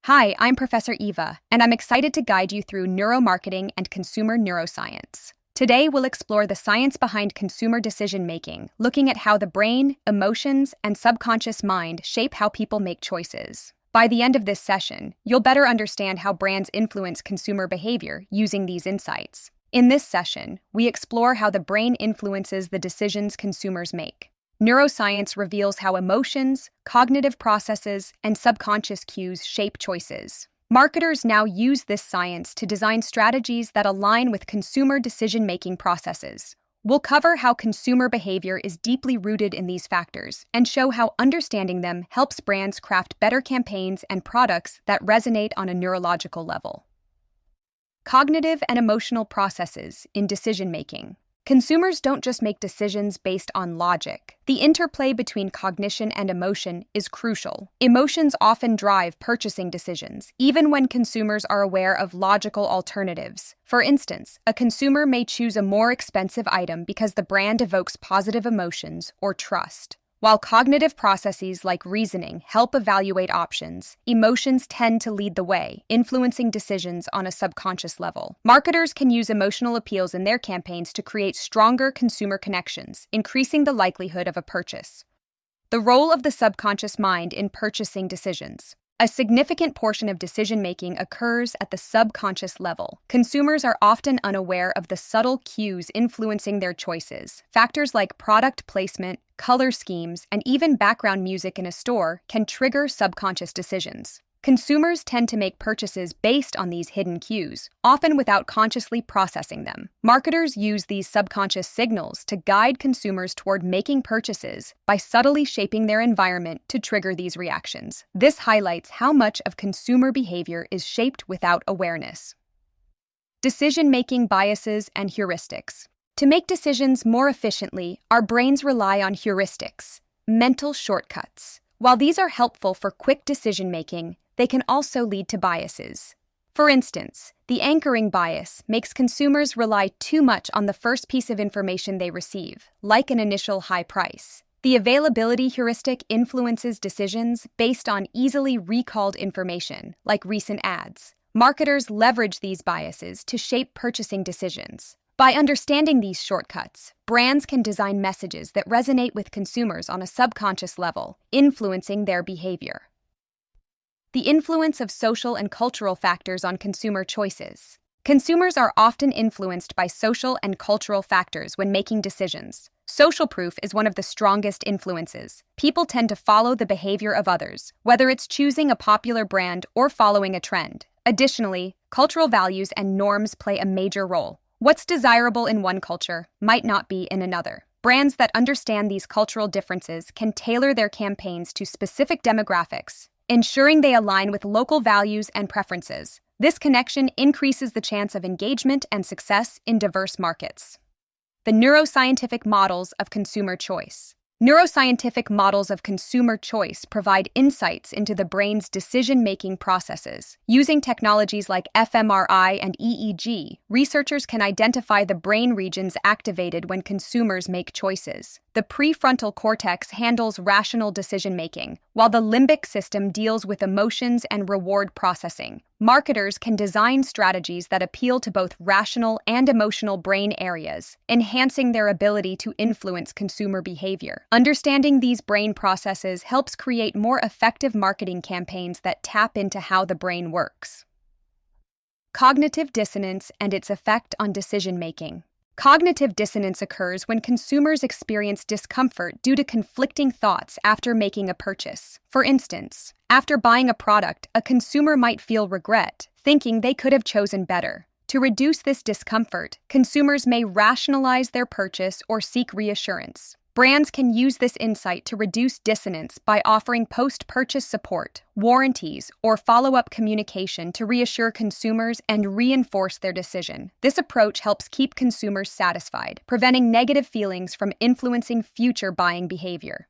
Hi, I'm Professor Eva, and I'm excited to guide you through neuromarketing and consumer neuroscience. Today, we'll explore the science behind consumer decision-making, looking at how the brain, emotions, and subconscious mind shape how people make choices. By the end of this session, you'll better understand how brands influence consumer behavior using these insights. In this session, we explore how the brain influences the decisions consumers make. Neuroscience reveals how emotions, cognitive processes, and subconscious cues shape choices. Marketers now use this science to design strategies that align with consumer decision-making processes. We'll cover how consumer behavior is deeply rooted in these factors and show how understanding them helps brands craft better campaigns and products that resonate on a neurological level. Cognitive and emotional processes in decision-making. Consumers don't just make decisions based on logic. The interplay between cognition and emotion is crucial. Emotions often drive purchasing decisions, even when consumers are aware of logical alternatives. For instance, a consumer may choose a more expensive item because the brand evokes positive emotions or trust. While cognitive processes like reasoning help evaluate options, emotions tend to lead the way, influencing decisions on a subconscious level. Marketers can use emotional appeals in their campaigns to create stronger consumer connections, increasing the likelihood of a purchase. The role of the subconscious mind in purchasing decisions. A significant portion of decision-making occurs at the subconscious level. Consumers are often unaware of the subtle cues influencing their choices. Factors like product placement, color schemes, and even background music in a store can trigger subconscious decisions. Consumers tend to make purchases based on these hidden cues, often without consciously processing them. Marketers use these subconscious signals to guide consumers toward making purchases by subtly shaping their environment to trigger these reactions. This highlights how much of consumer behavior is shaped without awareness. Decision-making biases and heuristics. To make decisions more efficiently, our brains rely on heuristics, mental shortcuts. While these are helpful for quick decision-making, they can also lead to biases. For instance, the anchoring bias makes consumers rely too much on the first piece of information they receive, like an initial high price. The availability heuristic influences decisions based on easily recalled information, like recent ads. Marketers leverage these biases to shape purchasing decisions. By understanding these shortcuts, brands can design messages that resonate with consumers on a subconscious level, influencing their behavior. The influence of social and cultural factors on consumer choices. Consumers are often influenced by social and cultural factors when making decisions. Social proof is one of the strongest influences. People tend to follow the behavior of others, whether it's choosing a popular brand or following a trend. Additionally, cultural values and norms play a major role. What's desirable in one culture might not be in another. Brands that understand these cultural differences can tailor their campaigns to specific demographics, ensuring they align with local values and preferences. This connection increases the chance of engagement and success in diverse markets. The neuroscientific models of consumer choice. Neuroscientific models of consumer choice provide insights into the brain's decision-making processes. Using technologies like fMRI and EEG, researchers can identify the brain regions activated when consumers make choices. The prefrontal cortex handles rational decision-making, while the limbic system deals with emotions and reward processing. Marketers can design strategies that appeal to both rational and emotional brain areas, enhancing their ability to influence consumer behavior. Understanding these brain processes helps create more effective marketing campaigns that tap into how the brain works. Cognitive dissonance and its effect on decision-making. Cognitive dissonance occurs when consumers experience discomfort due to conflicting thoughts after making a purchase. For instance, after buying a product, a consumer might feel regret, thinking they could have chosen better. To reduce this discomfort, consumers may rationalize their purchase or seek reassurance. Brands can use this insight to reduce dissonance by offering post-purchase support, warranties, or follow-up communication to reassure consumers and reinforce their decision. This approach helps keep consumers satisfied, preventing negative feelings from influencing future buying behavior.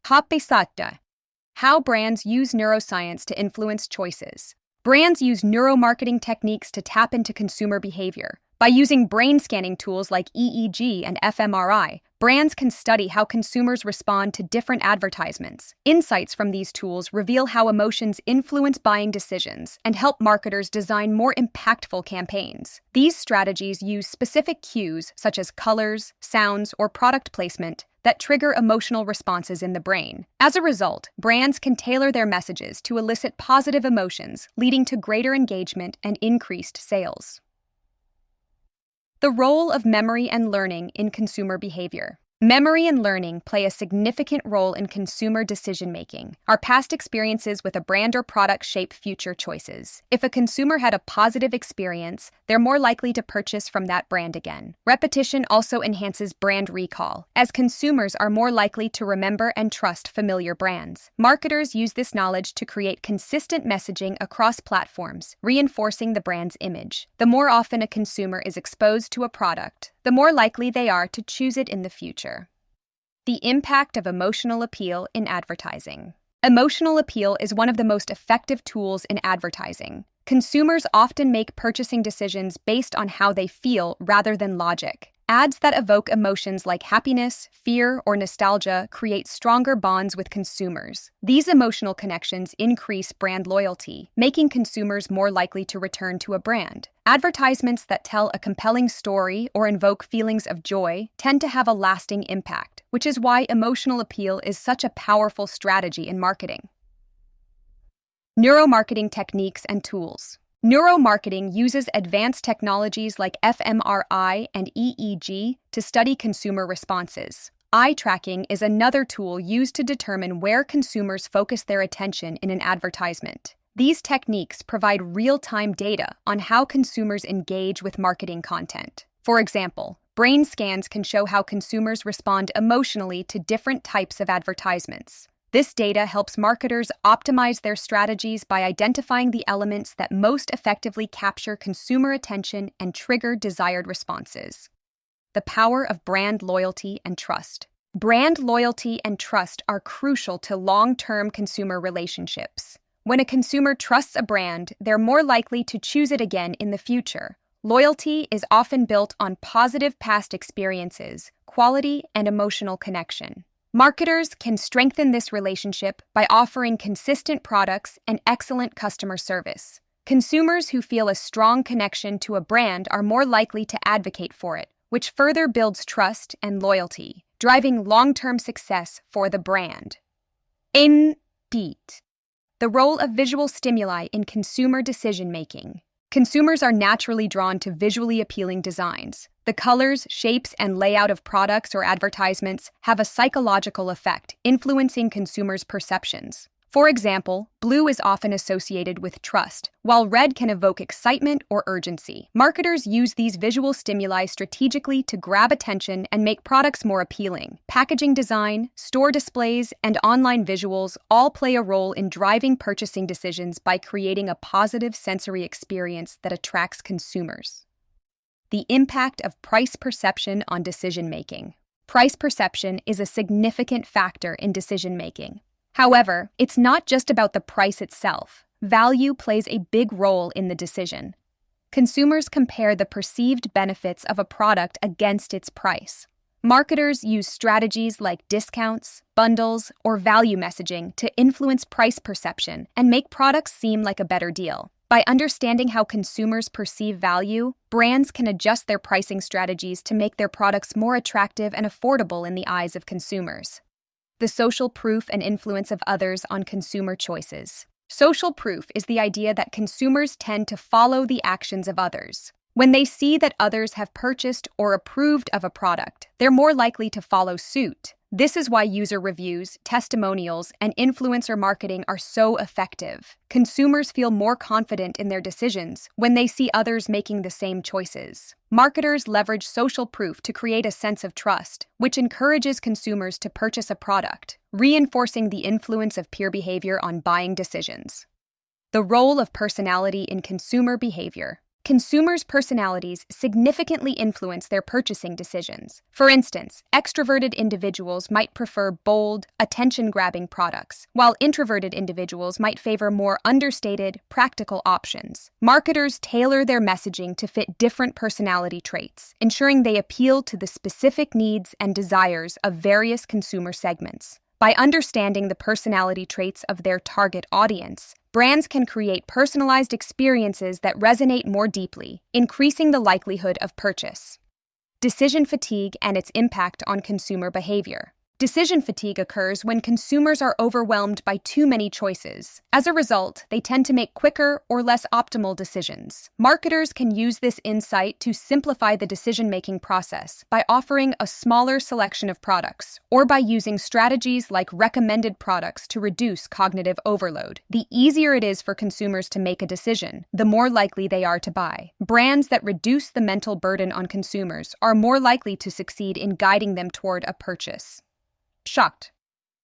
How brands use neuroscience to influence choices. Brands use neuromarketing techniques to tap into consumer behavior. By using brain scanning tools like EEG and fMRI, Brands can study how consumers respond to different advertisements. Insights from these tools reveal how emotions influence buying decisions and help marketers design more impactful campaigns. These strategies use specific cues, such as colors, sounds, or product placement, that trigger emotional responses in the brain. As a result, brands can tailor their messages to elicit positive emotions, leading to greater engagement and increased sales. The role of memory and learning in consumer behavior. Memory and learning play a significant role in consumer decision-making. Our past experiences with a brand or product shape future choices. If a consumer had a positive experience, they're more likely to purchase from that brand again. Repetition also enhances brand recall, as consumers are more likely to remember and trust familiar brands. Marketers use this knowledge to create consistent messaging across platforms, reinforcing the brand's image. The more often a consumer is exposed to a product, the more likely they are to choose it in the future. The impact of emotional appeal in advertising. Emotional appeal is one of the most effective tools in advertising. Consumers often make purchasing decisions based on how they feel rather than logic. Ads that evoke emotions like happiness, fear, or nostalgia create stronger bonds with consumers. These emotional connections increase brand loyalty, making consumers more likely to return to a brand. Advertisements that tell a compelling story or invoke feelings of joy tend to have a lasting impact, which is why emotional appeal is such a powerful strategy in marketing. Neuromarketing techniques and tools. Neuromarketing uses advanced technologies like fMRI and EEG to study consumer responses. Eye tracking is another tool used to determine where consumers focus their attention in an advertisement. These techniques provide real-time data on how consumers engage with marketing content. For example, brain scans can show how consumers respond emotionally to different types of advertisements. This data helps marketers optimize their strategies by identifying the elements that most effectively capture consumer attention and trigger desired responses. The power of brand loyalty and trust. Brand loyalty and trust are crucial to long-term consumer relationships. When a consumer trusts a brand, they're more likely to choose it again in the future. Loyalty is often built on positive past experiences, quality, and emotional connection. Marketers can strengthen this relationship by offering consistent products and excellent customer service. Consumers who feel a strong connection to a brand are more likely to advocate for it, which further builds trust and loyalty, driving long-term success for the brand. The role of visual stimuli in consumer decision-making. Consumers are naturally drawn to visually appealing designs. The colors, shapes, and layout of products or advertisements have a psychological effect, influencing consumers' perceptions. For example, blue is often associated with trust, while red can evoke excitement or urgency. Marketers use these visual stimuli strategically to grab attention and make products more appealing. Packaging design, store displays, and online visuals all play a role in driving purchasing decisions by creating a positive sensory experience that attracts consumers. The impact of price perception on decision-making. Price perception is a significant factor in decision-making. However, it's not just about the price itself. Value plays a big role in the decision. Consumers compare the perceived benefits of a product against its price. Marketers use strategies like discounts, bundles, or value messaging to influence price perception and make products seem like a better deal. By understanding how consumers perceive value, brands can adjust their pricing strategies to make their products more attractive and affordable in the eyes of consumers. The social proof and influence of others on consumer choices. Social proof is the idea that consumers tend to follow the actions of others. When they see that others have purchased or approved of a product, they're more likely to follow suit. This is why user reviews, testimonials, and influencer marketing are so effective. Consumers feel more confident in their decisions when they see others making the same choices. Marketers leverage social proof to create a sense of trust, which encourages consumers to purchase a product, reinforcing the influence of peer behavior on buying decisions. The role of personality in consumer behavior. consumers' personalities significantly influence their purchasing decisions. For instance, extroverted individuals might prefer bold, attention-grabbing products, while introverted individuals might favor more understated, practical options. Marketers tailor their messaging to fit different personality traits, ensuring they appeal to the specific needs and desires of various consumer segments. By understanding the personality traits of their target audience, brands can create personalized experiences that resonate more deeply, increasing the likelihood of purchase. Decision fatigue and its impact on consumer behavior. Decision fatigue occurs when consumers are overwhelmed by too many choices. As a result, they tend to make quicker or less optimal decisions. Marketers can use this insight to simplify the decision-making process by offering a smaller selection of products, or by using strategies like recommended products to reduce cognitive overload. The easier it is for consumers to make a decision, the more likely they are to buy. Brands that reduce the mental burden on consumers are more likely to succeed in guiding them toward a purchase. Shocked.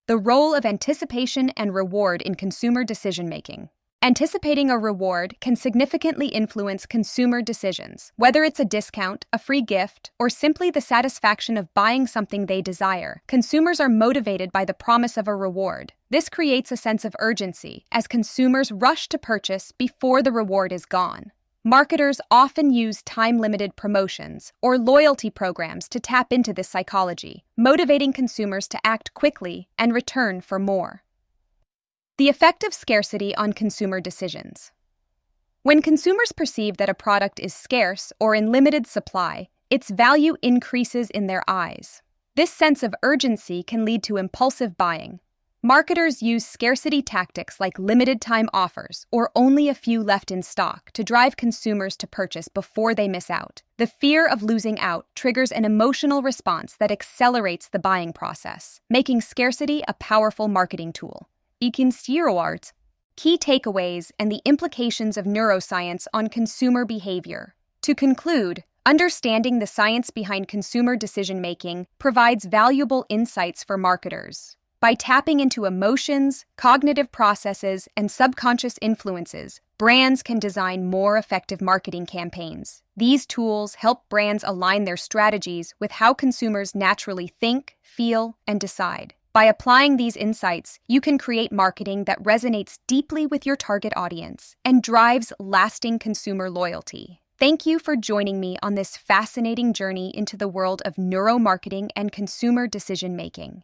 The role of anticipation and reward in consumer decision-making. Anticipating a reward can significantly influence consumer decisions, whether it's a discount, a free gift, or simply the satisfaction of buying something they desire. Consumers are motivated by the promise of a reward. This creates a sense of urgency as consumers rush to purchase before the reward is gone. Marketers often use time-limited promotions or loyalty programs to tap into this psychology, motivating consumers to act quickly and return for more. The effect of scarcity on consumer decisions. When consumers perceive that a product is scarce or in limited supply, its value increases in their eyes. This sense of urgency can lead to impulsive buying. Marketers use scarcity tactics like limited-time offers or only a few left in stock to drive consumers to purchase before they miss out. The fear of losing out triggers an emotional response that accelerates the buying process, making scarcity a powerful marketing tool. Key takeaways and the implications of neuroscience on consumer behavior. To conclude, understanding the science behind consumer decision-making provides valuable insights for marketers. By tapping into emotions, cognitive processes, and subconscious influences, brands can design more effective marketing campaigns. These tools help brands align their strategies with how consumers naturally think, feel, and decide. By applying these insights, you can create marketing that resonates deeply with your target audience and drives lasting consumer loyalty. Thank you for joining me on this fascinating journey into the world of neuromarketing and consumer decision-making.